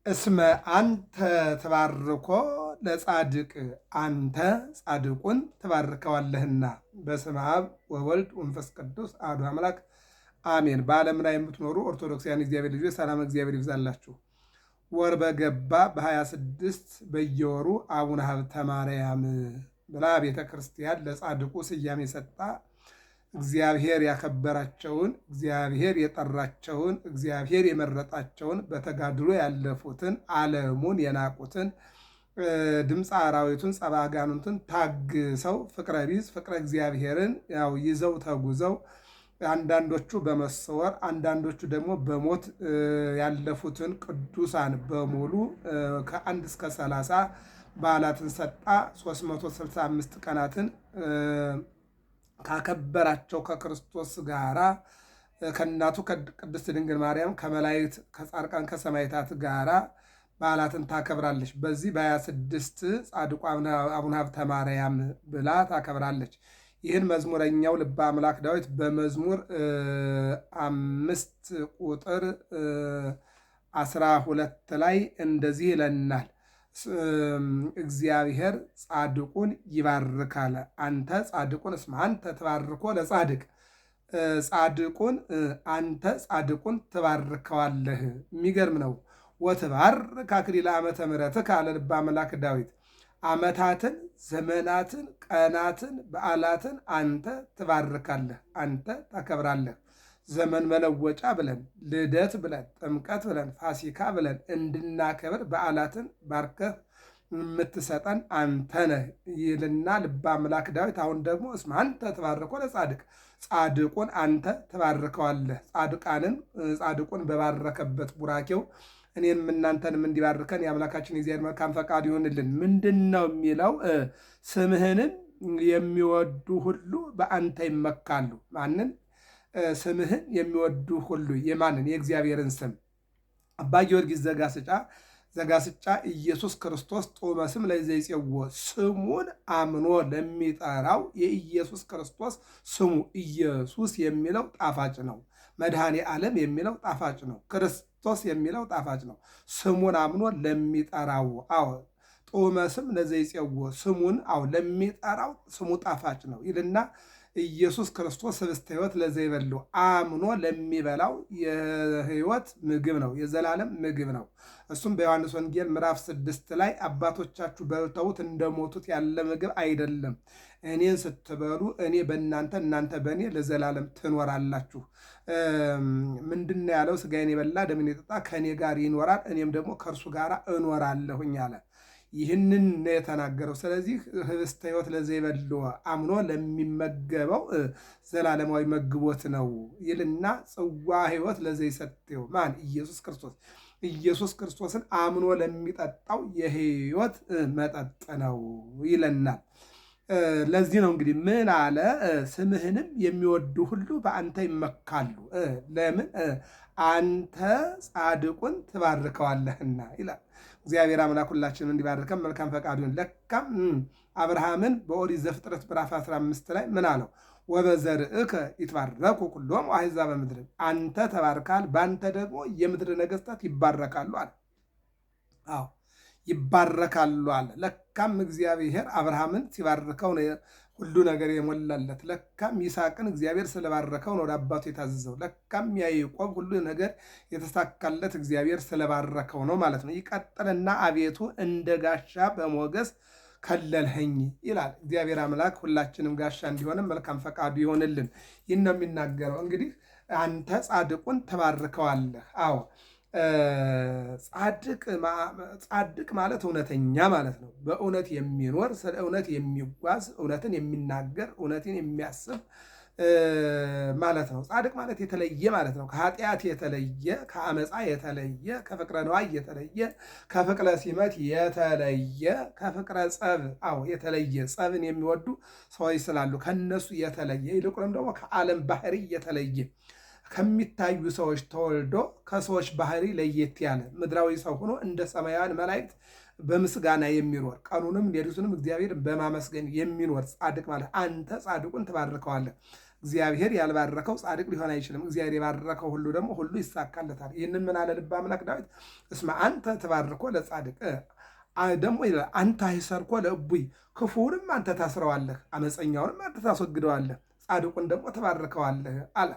እስመ አንተ ተባርኮ ለጻድቅ አንተ ጻድቁን ትባርከዋለህና። በስመ አብ ወወልድ ወመንፈስ ቅዱስ አሐዱ አምላክ አሜን። በዓለም ላይ የምትኖሩ ኦርቶዶክሳውያን እግዚአብሔር ልጆች ሰላም እግዚአብሔር ይብዛላችሁ። ወር በገባ በ26 በየወሩ አቡነ ሀብተ ማርያም ብላ ቤተ ክርስቲያን ለጻድቁ ስያሜ ሰጣ። እግዚአብሔር ያከበራቸውን፣ እግዚአብሔር የጠራቸውን፣ እግዚአብሔር የመረጣቸውን በተጋድሎ ያለፉትን፣ ዓለሙን የናቁትን፣ ድምፀ አራዊቱን ጸባ አጋንንቱን ታግሰው ፍቅረ ቢጽ ፍቅረ እግዚአብሔርን ያው ይዘው ተጉዘው አንዳንዶቹ በመሰወር አንዳንዶቹ ደግሞ በሞት ያለፉትን ቅዱሳን በሙሉ ከ1 እስከ 30 በዓላትን ሰጣ። 365 ቀናትን ካከበራቸው ከክርስቶስ ጋራ ከእናቱ ከቅድስት ድንግል ማርያም ከመላእክት ከጻድቃን ከሰማዕታት ጋራ በዓላትን ታከብራለች። በዚህ በ26 ጻድቁ አቡነ ሀብተ ማርያም ብላ ታከብራለች። ይህን መዝሙረኛው ልበ አምላክ ዳዊት በመዝሙር 5 ቁጥር 12 ላይ እንደዚህ ይለናል። እግዚአብሔር ጻድቁን ይባርካል። አንተ ጻድቁን እስመ አንተ ተባርኮ ለጻድቅ ጻድቁን አንተ ጻድቁን ትባርከዋለህ። የሚገርም ነው። ወትባርክ አክሊለ ዓመተ ምሕረትከ አለ ልበ አምላክ ዳዊት። ዓመታትን፣ ዘመናትን፣ ቀናትን፣ በዓላትን አንተ ትባርካለህ፣ አንተ ታከብራለህ። ዘመን መለወጫ ብለን ልደት ብለን ጥምቀት ብለን ፋሲካ ብለን እንድናከብር በዓላትን ባርከህ የምትሰጠን አንተ ነህ ይልና ልበ አምላክ ዳዊት። አሁን ደግሞ እስመ አንተ ተባርኮ ለጻድቅ ጻድቁን አንተ ትባርከዋለህ። ጻድቁን በባረከበት ቡራኬው እኔንም እናንተንም እንዲባርከን የአምላካችን የእግዚአብሔር መልካም ፈቃድ ይሆንልን። ምንድን ነው የሚለው? ስምህንን የሚወዱ ሁሉ በአንተ ይመካሉ። ማንን? ስምህን የሚወዱ ሁሉ የማንን? የእግዚአብሔርን ስም። አባ ጊዮርጊስ ዘጋስጫ ኢየሱስ ክርስቶስ ጡመ ስም ለዘይጼዎ፣ ስሙን አምኖ ለሚጠራው የኢየሱስ ክርስቶስ ስሙ ኢየሱስ የሚለው ጣፋጭ ነው። መድኃኔ ዓለም የሚለው ጣፋጭ ነው። ክርስቶስ የሚለው ጣፋጭ ነው። ስሙን አምኖ ለሚጠራው ጡመ ስም ለዘይጼዎ፣ ስሙን ለሚጠራው ስሙ ጣፋጭ ነው ይልና ኢየሱስ ክርስቶስ ህብስተ ሕይወት ለዘይበሉ፣ አምኖ ለሚበላው የሕይወት ምግብ ነው፣ የዘላለም ምግብ ነው። እሱም በዮሐንስ ወንጌል ምዕራፍ 6 ላይ አባቶቻችሁ በልተውት እንደሞቱት ያለ ምግብ አይደለም፣ እኔን ስትበሉ እኔ በእናንተ እናንተ በእኔ ለዘላለም ትኖራላችሁ። ምንድን ያለው? ሥጋዬን የበላ ደሜን የጠጣ ከእኔ ጋር ይኖራል፣ እኔም ደግሞ ከእርሱ ጋር እኖራለሁኝ አለ። ይህንን ነው የተናገረው። ስለዚህ ህብስተ ሕይወት ለዘይበሉ አምኖ ለሚመገበው ዘላለማዊ መግቦት ነው ይልና ጽዋ ሕይወት ለዘይሰትዮ ማን? ኢየሱስ ክርስቶስ። ኢየሱስ ክርስቶስን አምኖ ለሚጠጣው የሕይወት መጠጥ ነው ይለናል። ለዚህ ነው እንግዲህ ምን አለ? ስምህንም የሚወዱ ሁሉ በአንተ ይመካሉ። ለምን? አንተ ጻድቁን ትባርከዋለህና ይላል። እግዚአብሔር አምላክ ሁላችንም እንዲባርከን መልካም ፈቃዱ ይሁን። ለካም አብርሃምን በኦሪት ዘፍጥረት ምዕራፍ 15 ላይ ምን አለው? ወበዘርእከ ይትባረኩ ኩሎሙ አሕዛበ ምድር፣ አንተ ተባርካል፣ በአንተ ደግሞ የምድር ነገሥታት ይባረካሉ አለ። አዎ ይባረካሉ አለ። ለካም እግዚአብሔር አብርሃምን ሲባርከው ነው ሁሉ ነገር የሞላለት። ለካም ይስሐቅን እግዚአብሔር ስለባረከው ነው ወደ አባቱ የታዘዘው። ለካም ያዕቆብ ሁሉ ነገር የተሳካለት እግዚአብሔር ስለባረከው ነው ማለት ነው። ይቀጥልና አቤቱ እንደ ጋሻ በሞገስ ከለልኸኝ ይላል። እግዚአብሔር አምላክ ሁላችንም ጋሻ እንዲሆንም መልካም ፈቃዱ ይሆንልን። ይህን ነው የሚናገረው። እንግዲህ አንተ ጻድቁን ትባርከዋለህ። አዎ ጻድቅ ማለት እውነተኛ ማለት ነው። በእውነት የሚኖር ስለ እውነት የሚጓዝ እውነትን የሚናገር እውነትን የሚያስብ ማለት ነው። ጻድቅ ማለት የተለየ ማለት ነው። ከኃጢአት የተለየ፣ ከአመፃ የተለየ፣ ከፍቅረ ነዋይ የተለየ፣ ከፍቅረ ሲመት የተለየ፣ ከፍቅረ ጸብ የተለየ፣ ጸብን የሚወዱ ሰዎች ስላሉ ከነሱ የተለየ፣ ይልቁንም ደግሞ ከዓለም ባህሪ የተለየ፣ ከሚታዩ ሰዎች ተወልዶ ከሰዎች ባህሪ ለየት ያለ ምድራዊ ሰው ሆኖ እንደ ሰማያውያን መላእክት በምስጋና የሚኖር ቀኑንም ሌሊቱንም እግዚአብሔር በማመስገን የሚኖር ጻድቅ ማለት አንተ ጻድቁን ትባርከዋለህ። እግዚአብሔር ያልባረከው ጻድቅ ሊሆን አይችልም። እግዚአብሔር የባረከው ሁሉ ደግሞ ሁሉ ይሳካለታል። ይህንን ምን አለ ልበ አምላክ ዳዊት? እስመ አንተ ትባርኮ ለጻድቅ ደግሞ ይላል አንተ አይሰርኮ ለእቡይ፣ ክፉውንም አንተ ታስረዋለህ፣ አመፀኛውንም አንተ ታስወግደዋለህ፣ ጻድቁን ደግሞ ትባርከዋለህ አለ።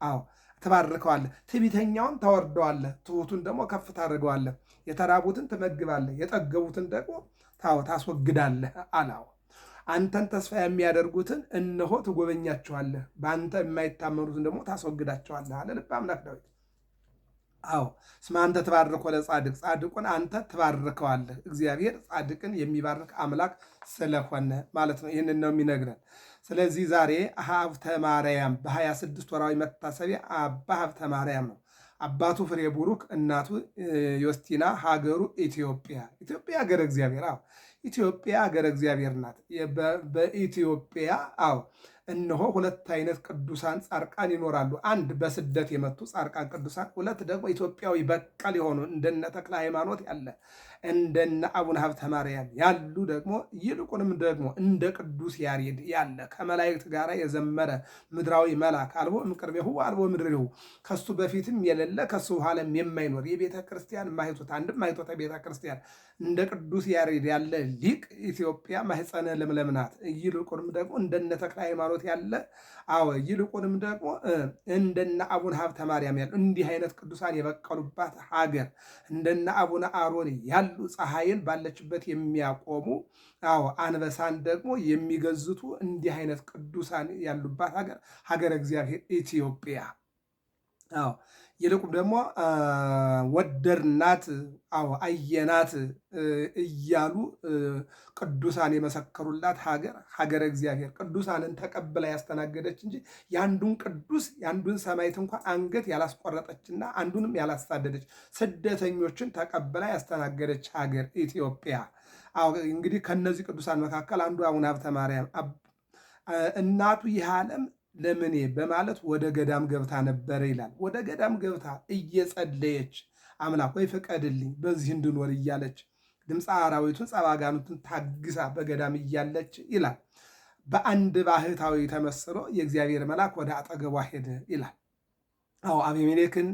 አዎ ትባርከዋለህ፣ ትዕቢተኛውን ታወርደዋለህ፣ ትሑቱን ደግሞ ከፍ ታደርገዋለህ፣ የተራቡትን ትመግባለህ፣ የጠገቡትን ደግሞ ታስወግዳለህ አላው። አንተን ተስፋ የሚያደርጉትን እነሆ ትጎበኛቸዋለህ፣ በአንተ የማይታመኑትን ደግሞ ታስወግዳቸዋለህ አለ ልበ አምላክ ዳዊት። አዎ እስመ አንተ ትባርኮ ለጻድቅ፣ ጻድቁን አንተ ትባርከዋለህ። እግዚአብሔር ጻድቅን የሚባርክ አምላክ ስለሆነ ማለት ነው። ይህንን ነው የሚነግረን። ስለዚህ ዛሬ ሀብተ ማርያም በ26 ወራዊ መታሰቢያ አባ ሀብተ ማርያም ነው። አባቱ ፍሬ ቡሩክ፣ እናቱ ዮስቲና፣ ሀገሩ ኢትዮጵያ። ኢትዮጵያ ሀገረ እግዚአብሔር። አዎ ኢትዮጵያ ሀገረ እግዚአብሔር ናት። በኢትዮጵያ አዎ እነሆ ሁለት አይነት ቅዱሳን ጻድቃን ይኖራሉ። አንድ በስደት የመጡ ጻድቃን ቅዱሳን፣ ሁለት ደግሞ ኢትዮጵያዊ በቀል የሆኑ እንደነ ተክለ ሃይማኖት ያለ እንደነ አቡነ ሀብተ ማርያም ያሉ ደግሞ ይልቁንም ደግሞ እንደ ቅዱስ ያሬድ ያለ ከመላእክት ጋር የዘመረ ምድራዊ መልአክ አልቦ እምቅርቤሁ አልቦ ምድሬሁ፣ ከሱ በፊትም የሌለ ከሱ በኋላም የማይኖር የቤተ ክርስቲያን ማኅቶት አንድም ማኅቶተ ቤተ ክርስቲያን እንደ ቅዱስ ያሬድ ያለ ሊቅ ኢትዮጵያ ማኅፀነ ለምለም ናት። ይልቁንም ደግሞ እንደነ ተክለ ሃይማኖት ያለ አዎ ይልቁንም ደግሞ እንደነ አቡነ ሀብተ ማርያም ያሉ እንዲህ አይነት ቅዱሳን የበቀሉባት ሀገር፣ እንደነ አቡነ አሮን ያሉ ፀሐይን ባለችበት የሚያቆሙ አዎ አንበሳን ደግሞ የሚገዝቱ እንዲህ አይነት ቅዱሳን ያሉባት ሀገር ሀገረ እግዚአብሔር ኢትዮጵያ። አዎ ይልቁም ደግሞ ወደድናት አዎ አየናት እያሉ ቅዱሳን የመሰከሩላት ሀገር ሀገረ እግዚአብሔር፣ ቅዱሳንን ተቀብላ ያስተናገደች እንጂ የአንዱን ቅዱስ የአንዱን ሰማዕት እንኳን አንገት ያላስቆረጠችና አንዱንም ያላሳደደች ስደተኞችን ተቀብላ ያስተናገደች ሀገር ኢትዮጵያ። አዎ እንግዲህ ከነዚህ ቅዱሳን መካከል አንዱ አቡነ ሀብተ ማርያም እናቱ ይህ ዓለም ለምኔ በማለት ወደ ገዳም ገብታ ነበረ ይላል። ወደ ገዳም ገብታ እየጸለየች አምላክ ወይ ፍቀድልኝ በዚህ እንድኖር እያለች ድምፀ አራዊቱን ጸባጋኑትን ታግሳ በገዳም እያለች ይላል በአንድ ባህታዊ ተመስሎ የእግዚአብሔር መልአክ ወደ አጠገቧ ሄደ ይላል። አዎ አቤሜሌክን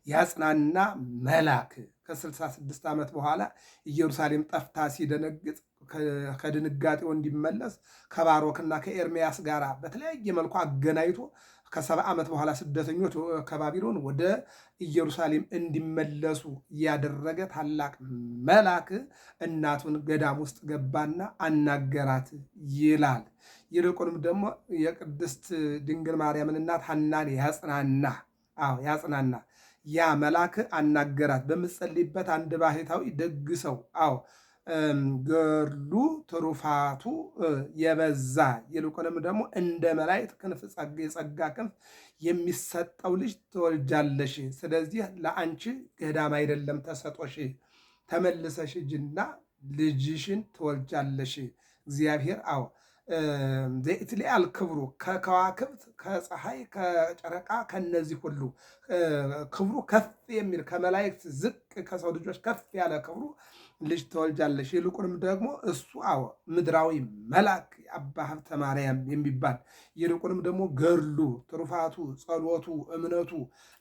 ያጽናና መልአክ ከ66 ዓመት በኋላ ኢየሩሳሌም ጠፍታ ሲደነግጥ ከድንጋጤው እንዲመለስ ከባሮክና ከኤርምያስ ጋር በተለያየ መልኩ አገናኝቶ ከ70 ዓመት በኋላ ስደተኞች ከባቢሎን ወደ ኢየሩሳሌም እንዲመለሱ ያደረገ ታላቅ መልአክ እናቱን ገዳም ውስጥ ገባና አናገራት ይላል። ይልቁንም ደግሞ የቅድስት ድንግል ማርያምን እናት ሐናን ያጽናና ያ መልአክ አናገራት። በምትጸልይበት አንድ ባህታዊ ደግ ሰው ገድሉ ትሩፋቱ የበዛ ይልቁንም ደግሞ እንደ መላእክት ክንፍ የጸጋ ክንፍ የሚሰጠው ልጅ ትወልጃለሽ። ስለዚህ ለአንቺ ገዳም አይደለም ተሰጦሽ፣ ተመልሰሽ ሂጂና ልጅሽን ትወልጃለሽ። እግዚአብሔር ዘኢትሊአል ክብሩ ከከዋክብት ከፀሐይ ከጨረቃ ከነዚህ ሁሉ ክብሩ ከፍ የሚል ከመላእክት ዝቅ ከሰው ልጆች ከፍ ያለ ክብሩ ልጅ ትወልጃለሽ። ይልቁንም ደግሞ እሱ ምድራዊ መልአክ አባ ሀብተ ማርያም የሚባል ይልቁንም ደግሞ ገድሉ ትሩፋቱ ጸሎቱ እምነቱ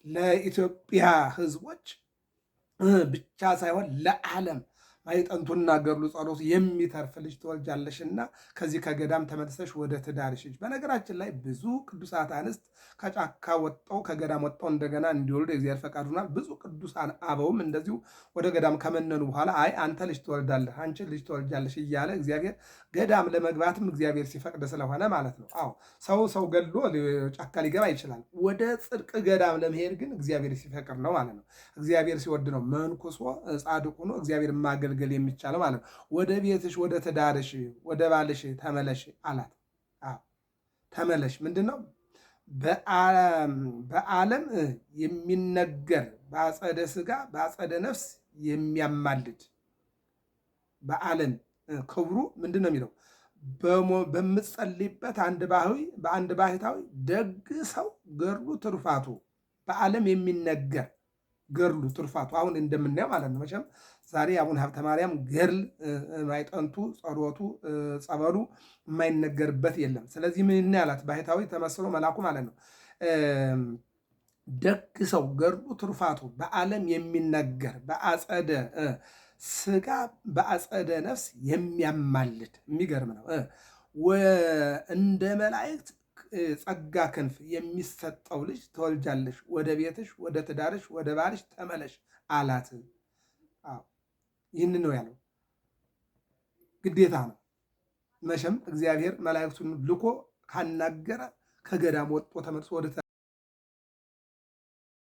ለኢትዮጵያ ሕዝቦች ብቻ ሳይሆን ለዓለም ማይጠንቱና ገድሉ ጸሎቱ የሚተርፍ ልጅ ትወልጃለሽና ከዚህ ከገዳም ተመልሰሽ ወደ ትዳርሽ። በነገራችን ላይ ብዙ ቅዱሳት አንስት ከጫካ ወጣው ከገዳም ወጣው እንደገና እንዲወልዱ የእግዚአብሔር ፈቃድ ሆኗል። ብዙ ቅዱሳን አበውም እንደዚሁ ወደ ገዳም ከመነኑ በኋላ አንተ ልጅ ትወልዳለህ፣ አንቺ ልጅ ትወልጃለሽ እያለ እግዚአብሔር ገዳም ለመግባትም እግዚአብሔር ሲፈቅድ ስለሆነ ማለት ነው። ሰው ገድሎ ጫካ ሊገባ ይችላል። ወደ ጽድቅ ገዳም ለመሄድ ግን እግዚአብሔር ሲፈቅድ ነው ማለት ነው። እግዚአብሔር ሲወድ ነው መንኩሶ ጻድቁ ነው እግዚአብሔር ማገልገል የሚቻለው ማለት ነው። ወደ ቤትሽ ወደ ትዳርሽ ወደ ባልሽ ተመለሽ አላት። ተመለሽ ምንድን ነው? በዓለም የሚነገር በአጸደ ሥጋ በአጸደ ነፍስ የሚያማልድ በዓለም ክብሩ ምንድን ነው የሚለው? በምትጸልይበት በአንድ ባህታዊ ደግ ሰው ገድሉ ትሩፋቱ በዓለም የሚነገር ገድሉ ትሩፋቱ አሁን እንደምናየው ማለት ነው። መቼም ዛሬ አቡነ ሀብተ ማርያም ገድል ማይጠንቱ ጸሎቱ ጸበሉ የማይነገርበት የለም። ስለዚህ ምን ያላት ባህታዊ ተመስሎ መላኩ ማለት ነው ደግ ሰው ገድሉ ትሩፋቱ በዓለም የሚነገር በአጸደ ስጋ በአጸደ ነፍስ የሚያማልድ የሚገርም ነው። እንደ መላእክት ጸጋ ክንፍ የሚሰጠው ልጅ ትወልጃለሽ፣ ወደ ቤትሽ፣ ወደ ትዳርሽ፣ ወደ ባልሽ ተመለሽ አላት። ይህን ነው ያለው። ግዴታ ነው። መቼም እግዚአብሔር መላእክቱን ልኮ ካናገረ ከገዳም ወጥቶ ተመልሶ ወደ